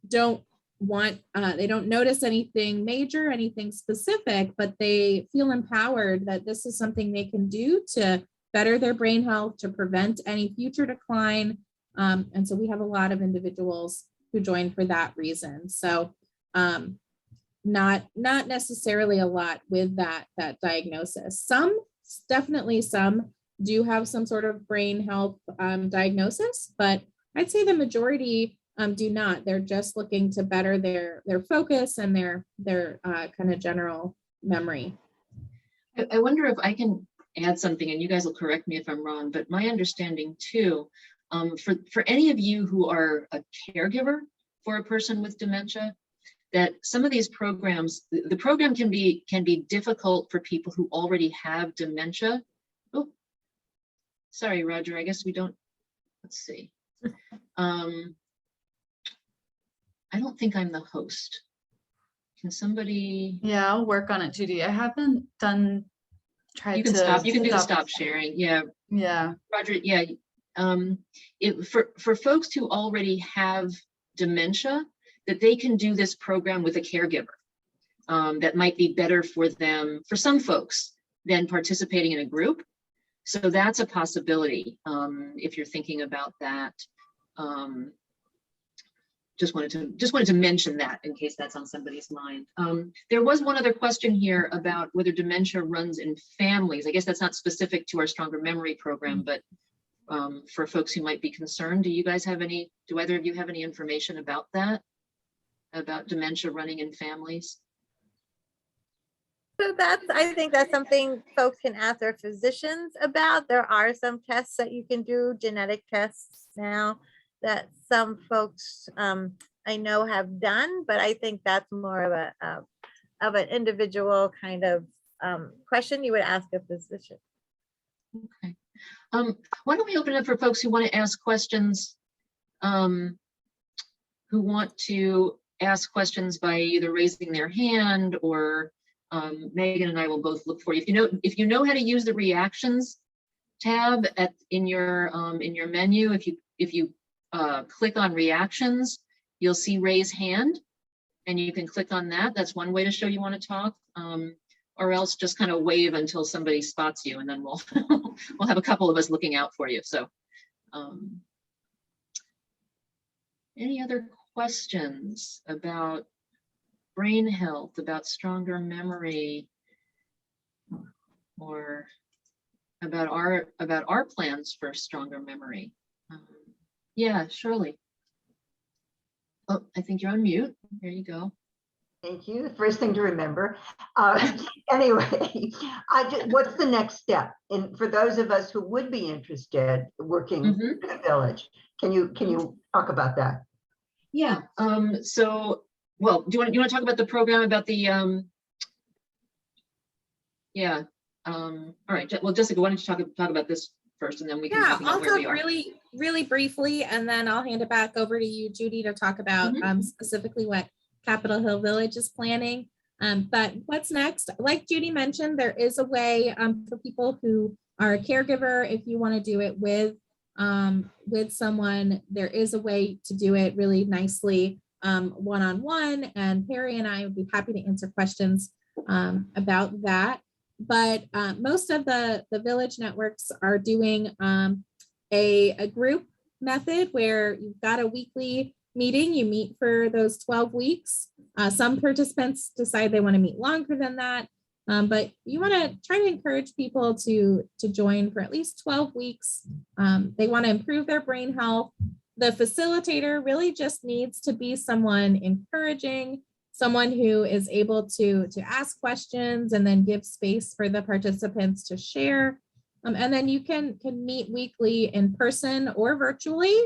don't notice anything major, anything specific, but they feel empowered that this is something they can do to better their brain health, to prevent any future decline. And so we have a lot of individuals who join for that reason. So not necessarily a lot with that diagnosis. Definitely some do have some sort of brain health diagnosis, but I'd say the majority do not. They're just looking to better their focus and their kind of general memory. I wonder if I can add something, and you guys will correct me if I'm wrong, but my understanding too, for any of you who are a caregiver for a person with dementia, that some of these programs, the program can be difficult for people who already have dementia. Oh, sorry, Roger, I guess we don't, let's see. I don't think I'm the host. Can somebody? Yeah, I'll work on it, Judy. I haven't tried you can to stop. You can do the stop sharing. Yeah. Yeah. Roger, yeah. For folks who already have dementia, that they can do this program with a caregiver. That might be better for them, for some folks, than participating in a group. So that's a possibility if you're thinking about that. Just wanted to mention that in case that's on somebody's mind. There was one other question here about whether dementia runs in families. I guess that's not specific to our Stronger Memory program, but for folks who might be concerned, do either of you have any information about that? About dementia running in families? So I think that's something folks can ask their physicians about. There are some tests that you can do, genetic tests now, that some folks I know have done, but I think that's more of an individual kind of question you would ask a physician. Okay. Why don't we open it up for folks who want to ask questions, who want to ask questions by either raising their hand, or Megan and I will both look for you. If you know how to use the reactions tab in your menu, if you click on reactions, you'll see raise hand, and you can click on that. That's one way to show you want to talk, or else just kind of wave until somebody spots you, and then we'll we'll have a couple of us looking out for you. So any other questions about brain health, about stronger memory, or about our plans for stronger memory. Yeah, Shirley. Oh, I think you're on mute. There you go. Thank you. The first thing to remember. Anyway, what's the next step? And for those of us who would be interested working in the village, can you talk about that? Yeah. So, well, do you want to talk about the program, about the yeah. All right. Well, Jessica, why don't you talk about this first, and then we can Yeah, talk about I'll where we talk are. really briefly, and then I'll hand it back over to you, Judy, to talk about specifically what Capitol Hill Village is planning. But what's next? Like Judy mentioned, there is a way for people who are a caregiver, if you want to do it with someone, there is a way to do it really nicely one-on-one, and Perry and I would be happy to answer questions about that. But most of the village networks are doing a group method where you've got a weekly meeting. You meet for those 12 weeks. Some participants decide they want to meet longer than that, but you want to try to encourage people to join for at least 12 weeks. They want to improve their brain health. The facilitator really just needs to be someone encouraging, someone who is able to ask questions and then give space for the participants to share. And then you can meet weekly in person or virtually.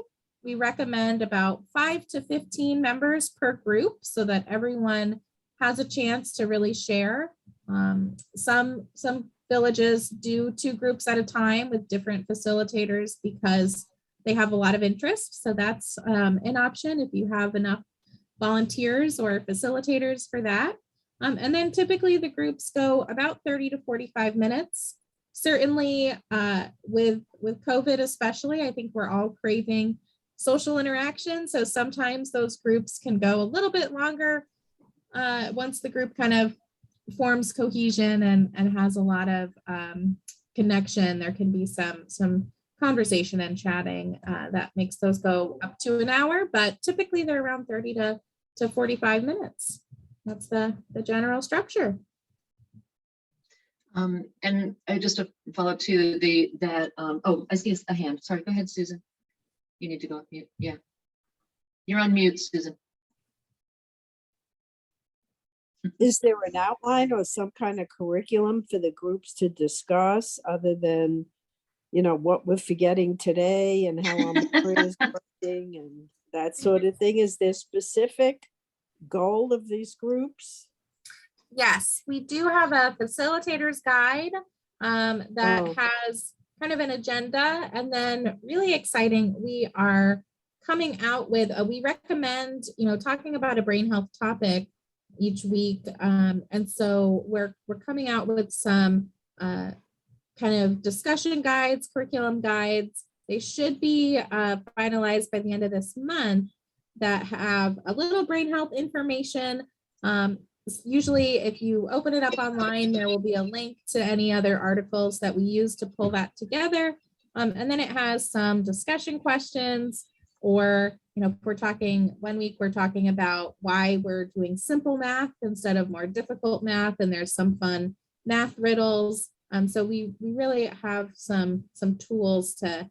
We recommend about 5 to 15 members per group so that everyone has a chance to really share. Some villages do 2 groups at a time with different facilitators because they have a lot of interest. So that's an option if you have enough volunteers or facilitators for that. And then typically the groups go about 30 to 45 minutes. Certainly with COVID especially, I think we're all craving social interaction. So sometimes those groups can go a little bit longer once the group kind of forms cohesion and has a lot of connection. There can be some conversation and chatting that makes those go up to an hour, but typically they're around 30 to 45 minutes. That's the general structure. And just to follow up to oh, I see a hand. Sorry, go ahead, Susan. You need to go off mute. Yeah. You're on mute, Susan. Is there an outline or some kind of curriculum for the groups to discuss other than, what we're forgetting today and how our memory is working and that sort of thing? Is there specific goal of these groups? Yes, we do have a facilitator's guide that has kind of an agenda, and then really exciting, we are coming out with, we recommend, talking about a brain health topic each week. And so we're coming out with some kind of discussion guides, curriculum guides. They should be finalized by the end of this month that have a little brain health information. Usually if you open it up online, there will be a link to any other articles that we use to pull that together. And then it has some discussion questions, or, if we're talking 1 week, we're talking about why we're doing simple math instead of more difficult math. And there's some fun math riddles. So we really have some tools to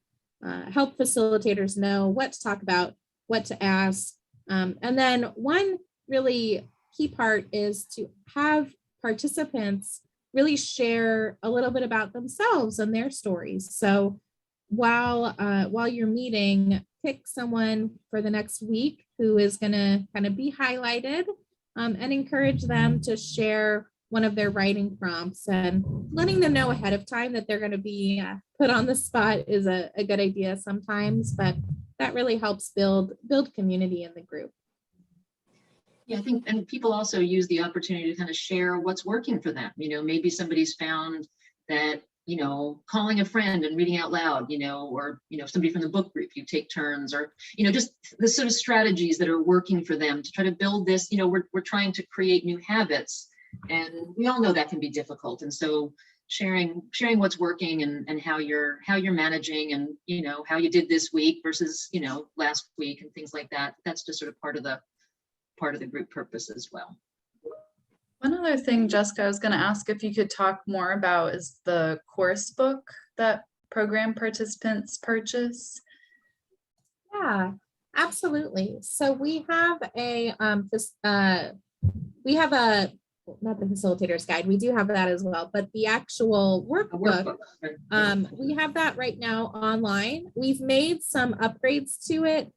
help facilitators know what to talk about, what to ask. And then one really key part is to have participants really share a little bit about themselves and their stories. So while you're meeting, pick someone for the next week who is going to kind of be highlighted, and encourage them to share one of their writing prompts, and letting them know ahead of time that they're going to be put on the spot is a good idea sometimes, but that really helps build community in the group. Yeah, I think, and people also use the opportunity to kind of share what's working for them. Maybe somebody's found that, calling a friend and reading out loud, or, somebody from the book group, you take turns, or, just the sort of strategies that are working for them to try to build this. We're trying to create new habits, and we all know that can be difficult. And so sharing what's working and how you're managing, and, how you did this week versus, last week, and things like that. That's just sort of part of the group purpose as well. One other thing, Jessica, I was going to ask if you could talk more about is the course book that program participants purchase? Yeah, absolutely. So we have a not the facilitator's guide. We do have that as well, but the actual A workbook, right? we have that right now online. We've made some upgrades to it,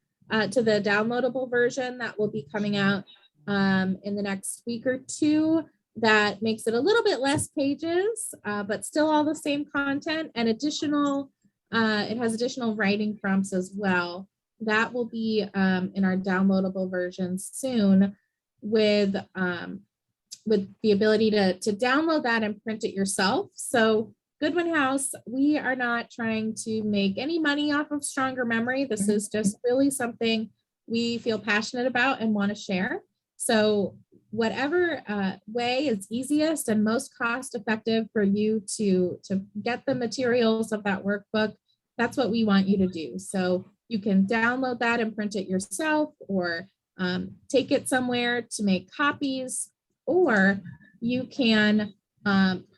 to the downloadable version that will be coming out in the next week or two. That makes it a little bit less pages, but still all the same content and additional, it has additional writing prompts as well. That will be in our downloadable version soon with the ability to download that and print it yourself. So Goodwin House, we are not trying to make any money off of Stronger Memory. This is just really something we feel passionate about and want to share. So whatever way is easiest and most cost effective for you to get the materials of that workbook, that's what we want you to do. So you can download that and print it yourself, or take it somewhere to make copies, or you can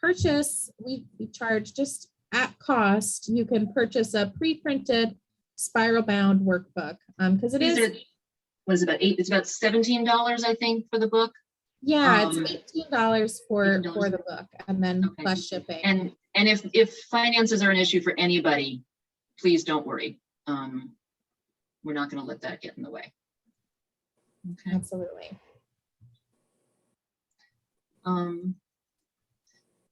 purchase, we charge just at cost, you can purchase a pre-printed spiral bound workbook, because it is, What is it, it's about $17, I think, for the book. yeah, it's $18 for $18. the book, and then Okay. plus shipping. And if finances are an issue for anybody, please don't worry. We're not going to let that get in the way. Okay. Absolutely.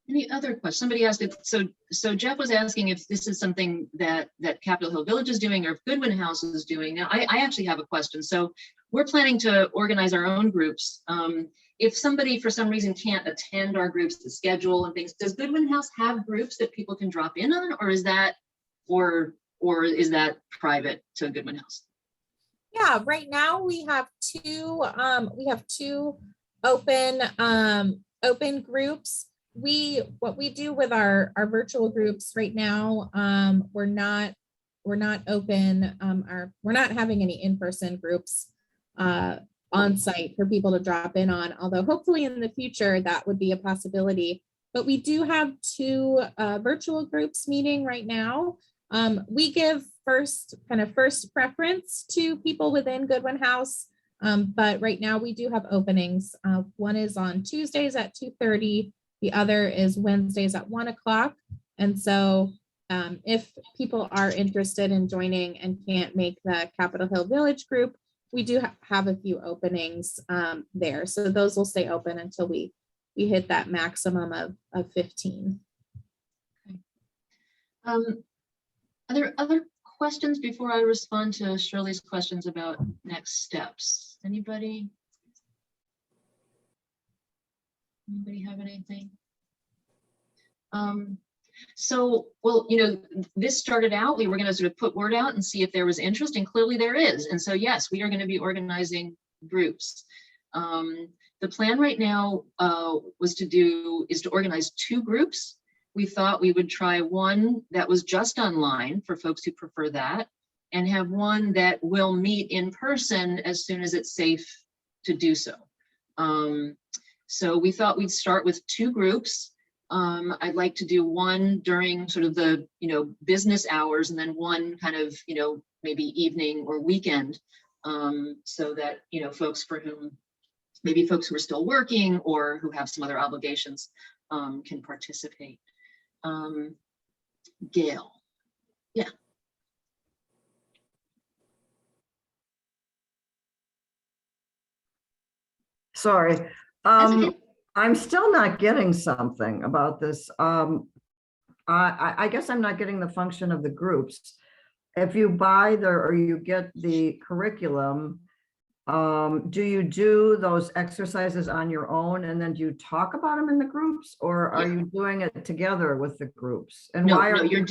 Any other questions? Somebody asked it. So Jeff was asking if this is something that Capitol Hill Village is doing, or if Goodwin House is doing. Now, I actually have a question. So we're planning to organize our own groups. If somebody for some reason can't attend our groups, the schedule and things, does Goodwin House have groups that people can drop in on, or is that private to Goodwin House? Yeah, right now we have two open groups. What we do with our virtual groups right now, we're not open, we're not having any in-person groups on site for people to drop in on, although hopefully in the future that would be a possibility. But we do have two virtual groups meeting right now. We give first preference to people within Goodwin House, but right now we do have openings. One is on Tuesdays at 2:30. The other is Wednesdays at 1 o'clock. And so if people are interested in joining and can't make the Capitol Hill Village group, we do have a few openings there. So those will stay open until we hit that maximum of 15. Okay. Are there other questions before I respond to Shirley's questions about next steps? Anybody have anything? So, well, this started out, we were going to sort of put word out and see if there was interest, and clearly there is. And so, yes, we are going to be organizing groups. The plan right now is to organize 2 groups. We thought we would try one that was just online for folks who prefer that, and have one that will meet in person as soon as it's safe to do so. So we thought we'd start with 2 groups. I'd like to do one during sort of the, business hours, and then one kind of, maybe evening or weekend, so that, folks for whom, maybe folks who are still working or who have some other obligations can participate. Gail. Yeah. Sorry. That's okay. I'm still not getting something about this. I guess I'm not getting the function of the groups. If you buy or you get the curriculum, do you do those exercises on your own, and then do you talk about them in the groups, or are you doing it together with the groups? And No, why no, are you're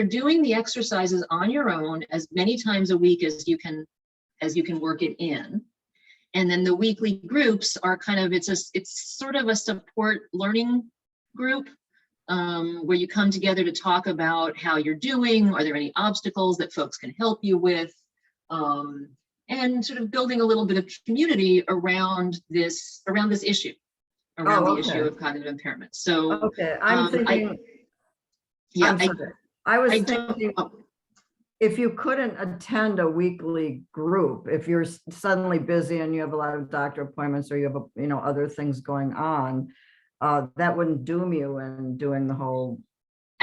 doing the exercises on your own as many times a week as you can work it in. And then the weekly groups are kind of, it's sort of a support learning group, where you come together to talk about how you're doing. Are there any obstacles that folks can help you with? And sort of building a little bit of community around this issue, around the issue of cognitive impairment. So okay, I'm thinking. yeah, I'm sorry. I was I don't, thinking, oh, if you couldn't attend a weekly group, if you're suddenly busy and you have a lot of doctor appointments or you have, other things going on, that wouldn't doom you in doing the whole.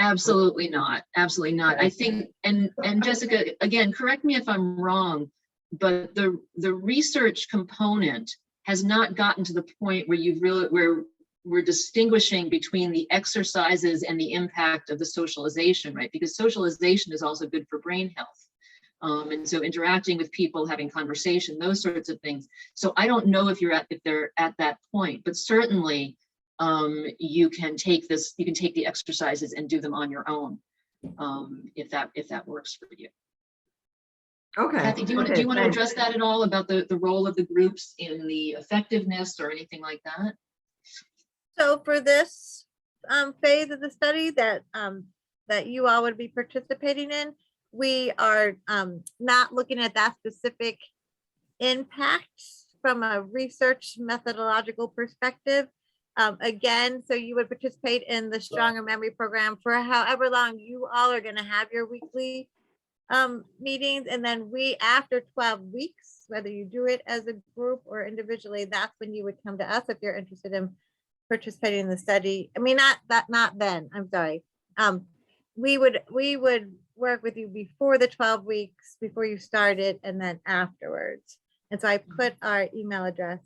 absolutely not. Absolutely not. I think, and Jessica, again, correct me if I'm wrong, but the research component has not gotten to the point where where we're distinguishing between the exercises and the impact of the socialization, right? Because socialization is also good for brain health. And so interacting with people, having conversation, those sorts of things. So I don't know if they're at that point, but certainly you can take the exercises and do them on your own, if that works for you. Okay. Kathy, do you want to address that at all about the role of the groups in the effectiveness or anything like that? So for this phase of the study that you all would be participating in, we are not looking at that specific impact from a research methodological perspective. Again, so you would participate in the Stronger Memory Program for however long you all are going to have your weekly meetings, and then after 12 weeks, whether you do it as a group or individually, that's when you would come to us if you're interested in participating in the study. I mean, not then, I'm sorry. We would work with you before the 12 weeks, before you started, and then afterwards. And so I put our email address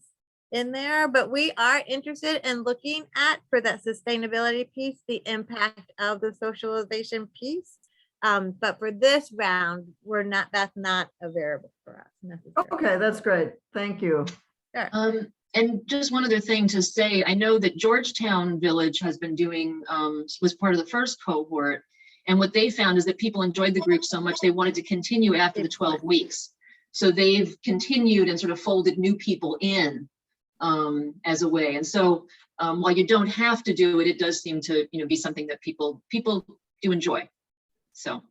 in there, but we are interested in looking at, for that sustainability piece, the impact of the socialization piece. But for this round, that's not a variable for us necessarily. Okay, that's great. Thank you. Sure. And just one other thing to say, I know that Georgetown Village has been doing, was part of the first cohort. And what they found is that people enjoyed the group so much, they wanted to continue after the 12 weeks. So they've continued and sort of folded new people in as a way. And so while you don't have to do it, it does seem to be something that people do enjoy. So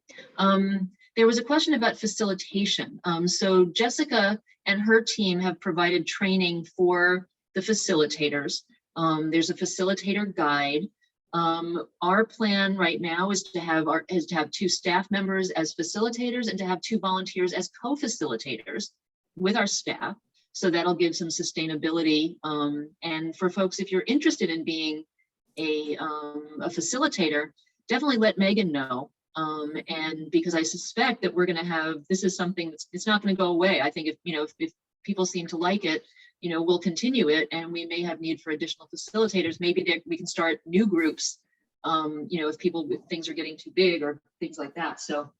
there was a question about facilitation. So Jessica and her team have provided training for the facilitators. There's a facilitator guide. Our plan right now is to have 2 staff members as facilitators and to have 2 volunteers as co-facilitators with our staff. So that'll give some sustainability. And for folks, if you're interested in being a facilitator, definitely let Megan know. And because I suspect that we're going to have, this is something it's not going to go away. I think if people seem to like it, we'll continue it, and we may have need for additional facilitators. Maybe we can start new groups, if things are getting too big or things like that. So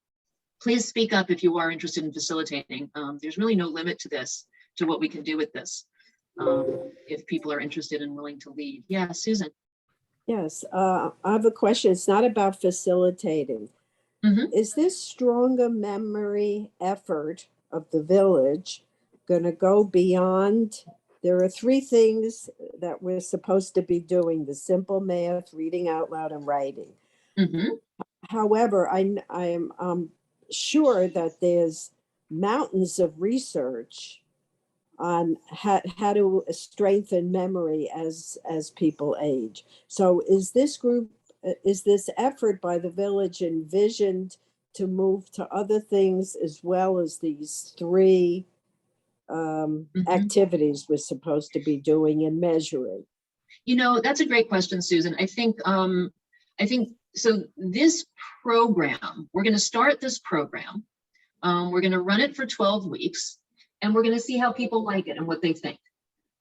please speak up if you are interested in facilitating. There's really no limit to what we can do with this, if people are interested and willing to lead. Yeah, Susan. Yes, I have a question. It's not about facilitating. Mm-hmm. Is this stronger memory effort of the village going to go beyond? There are 3 things that we're supposed to be doing: the simple math, reading out loud, and writing. Mm-hmm. However, I'm sure that there's mountains of research on how to strengthen memory as people age. So is this effort by the village envisioned to move to other things as well as these 3 activities we're supposed to be doing and measuring? That's a great question, Susan. I think so. This program, we're going to start this program. We're going to run it for 12 weeks, and we're going to see how people like it and what they think.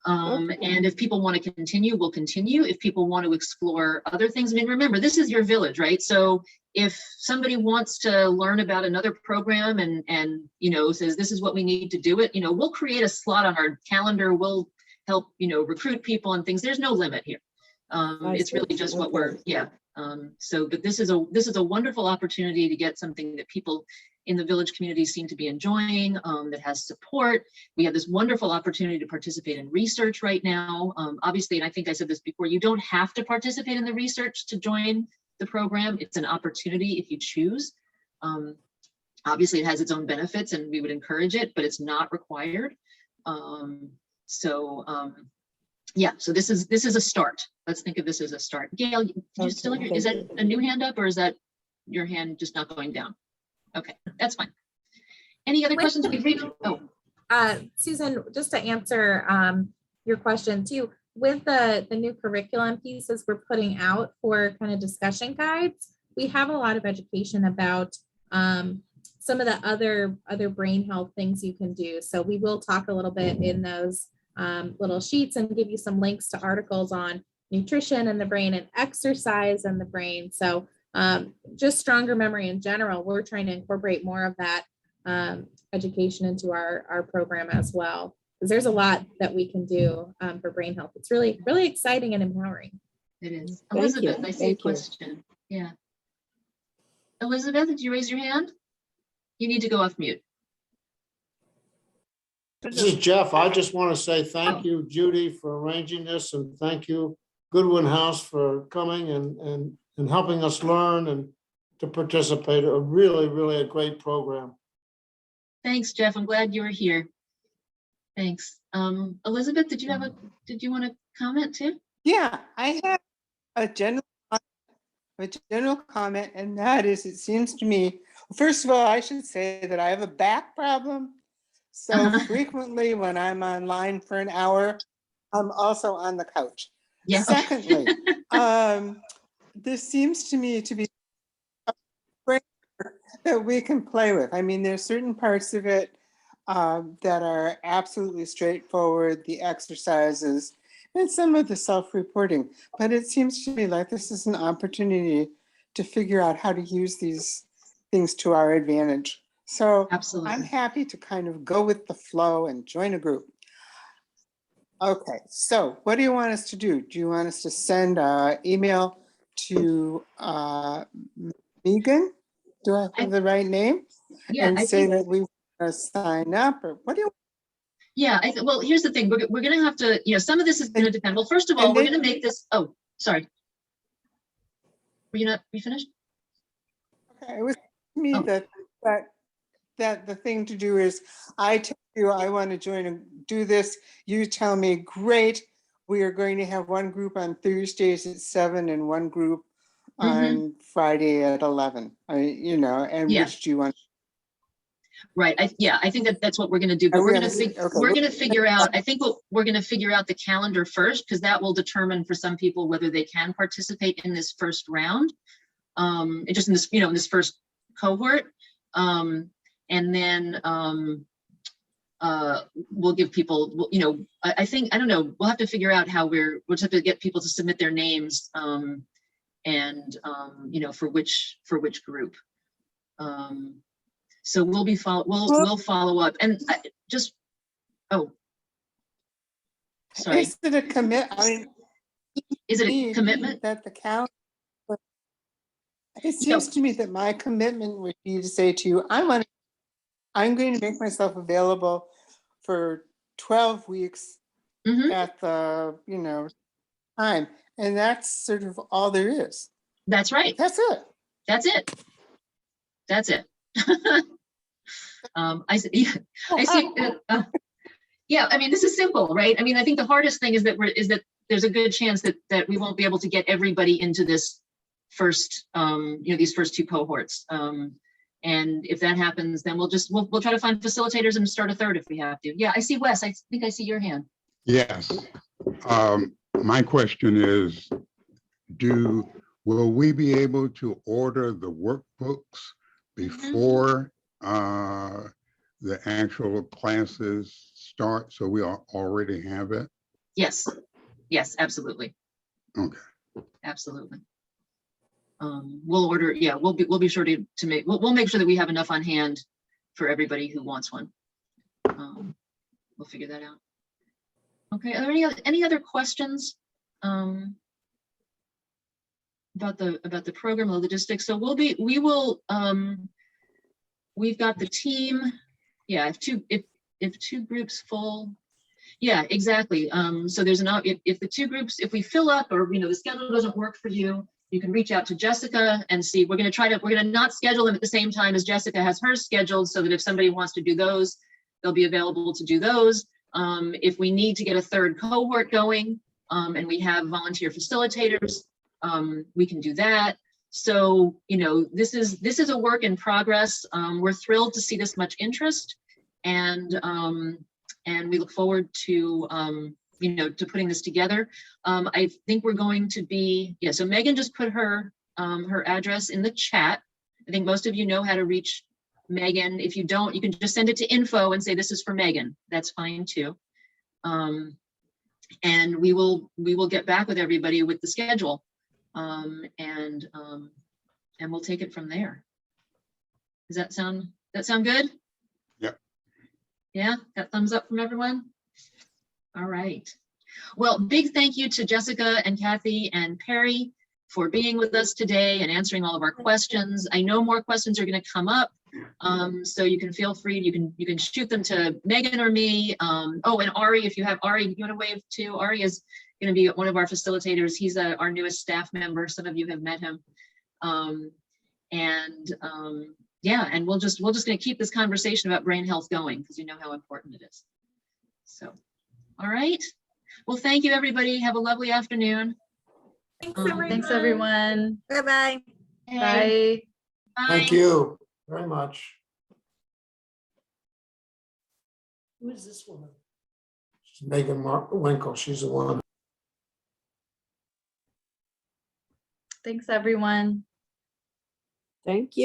And if people want to continue, we'll continue. If people want to explore other things, I mean, remember, this is your village, right? So if somebody wants to learn about another program and says, this is what we need to do it, we'll create a slot on our calendar. We'll help, recruit people and things. There's no limit here. It's really just what we're, but this is a wonderful opportunity to get something that people in the village community seem to be enjoying, that has support. We have this wonderful opportunity to participate in research right now. Obviously, and I think I said this before, you don't have to participate in the research to join the program. It's an opportunity if you choose. Obviously, it has its own benefits and we would encourage it, but it's not required. So this is a start. Let's think of this as a start. Gail, you still, is that a new hand up or is that? your hand just not going down? Okay, that's fine. Any other Wait. questions? We've reached, oh, Susan, just to answer your question too, with the new curriculum pieces we're putting out for kind of discussion guides, we have a lot of education about some of the other brain health things you can do. So we will talk a little bit in those little sheets and give you some links to articles on nutrition and the brain and exercise and the brain. So just stronger memory in general, we're trying to incorporate more of that education into our program as well, because there's a lot that we can do for brain health. It's really, really exciting and empowering. it is. Thank Elizabeth, you. I see a Thank you. question. Yeah. Elizabeth, did you raise your hand? You need to go off mute. This is Jeff. I just want to say thank you, Judy, for arranging this, and thank you, Goodwin House, for coming and helping us learn and to participate. A really a great program. Thanks, Jeff. I'm glad you were here. Thanks. Elizabeth, did you want to comment too? Yeah, I have a general comment, and that is, it seems to me, first of all, I should say that I have a back problem. So frequently when I'm online for an hour, I'm also on the couch. Yeah. Secondly, this seems to me to be a framework that we can play with. I mean, there's certain parts of it that are absolutely straightforward, the exercises, and some of the self-reporting. But it seems to me like this is an opportunity to figure out how to use these things to our advantage. So Absolutely. I'm happy to kind of go with the flow and join a group. Okay, so what do you want us to do? Do you want us to send an email to Megan? Do I have the right name? Yeah, And I say think, that we want to sign up, or what do you? yeah, well, here's the thing. We're going to have to, some of this is going to depend. Well, first of all, And we're then- going to make this, oh, sorry. Were you finished? Okay, it was to me Oh. that the thing to do is, I tell you I want to join and do this. You tell me, great. We are going to have one group on Thursdays at 7 and one group on Friday at 11. And Yeah. which do you want? Right. I think that's what we're going to do. But Are we're we going on to the- okay. we're going to figure out. I think we're going to figure out the calendar first, because that will determine for some people whether they can participate in this first round, just in this in this first cohort, and then we'll give people. I think, I don't know. We'll have to figure out how we'll just have to get people to submit their names, and for which group. So we'll follow up, and sorry. Is it a commit? I mean, Is it a commitment? that the calendar? It seems to me that my commitment would be to say to you, I'm going to make myself available for 12 weeks at the time, and that's sort of all there is. That's right. That's it. That's it. That's it. I see. Yeah. I mean, this is simple, right? I mean, I think the hardest thing is that there's a good chance that we won't be able to get everybody into this first, these first two cohorts. And if that happens, then we'll try to find facilitators and start a third if we have to. Yeah, I see Wes. I think I see your hand. Yes. My question is, will we be able to order the workbooks before the actual classes start, so we already have it? Yes, absolutely. Okay. Absolutely. We'll order. Yeah, we'll be sure to make. We'll make sure that we have enough on hand for everybody who wants one. We'll figure that out. Okay. Are there any other questions about the program or logistics? So we've got the team. Yeah, if two groups full. Yeah, exactly. So there's if the two groups, if we fill up, or the schedule doesn't work for you, you can reach out to Jessica and see. We're going to not schedule them at the same time as Jessica has hers scheduled, so that if somebody wants to do those, they'll be available to do those. If we need to get a third cohort going, and we have volunteer facilitators, we can do that. So, you know, this is a work in progress. We're thrilled to see this much interest, and we look forward to, you know, to putting this together. I think we're going to be, yeah, so Megan just put her address in the chat. I think most of you know how to reach Megan. If you don't, you can just send it to info and say this is for Megan. That's fine too. And we will get back with everybody with the schedule, and we'll take it from there. Does that sound good? Yep. Yeah, got thumbs up from everyone? All right. Well, big thank you to Jessica and Kathy and Perry for being with us today and answering all of our questions. I know more questions are going to come up, so you can feel free. You can shoot them to Megan or me. Oh, and Ari, if you have Ari, you want to wave too? Ari is going to be one of our facilitators. He's our newest staff member. Some of you have met him. Yeah, and we're just going to keep this conversation about brain health going because you know how important it is. So, all right. Well, thank you, everybody. Have a lovely afternoon. Thanks, everyone. Thanks, everyone. Bye-bye. Bye. Thank Bye. you very much. Who is this woman? She's Megan Winkle. She's the one. Thanks, everyone. Thank you.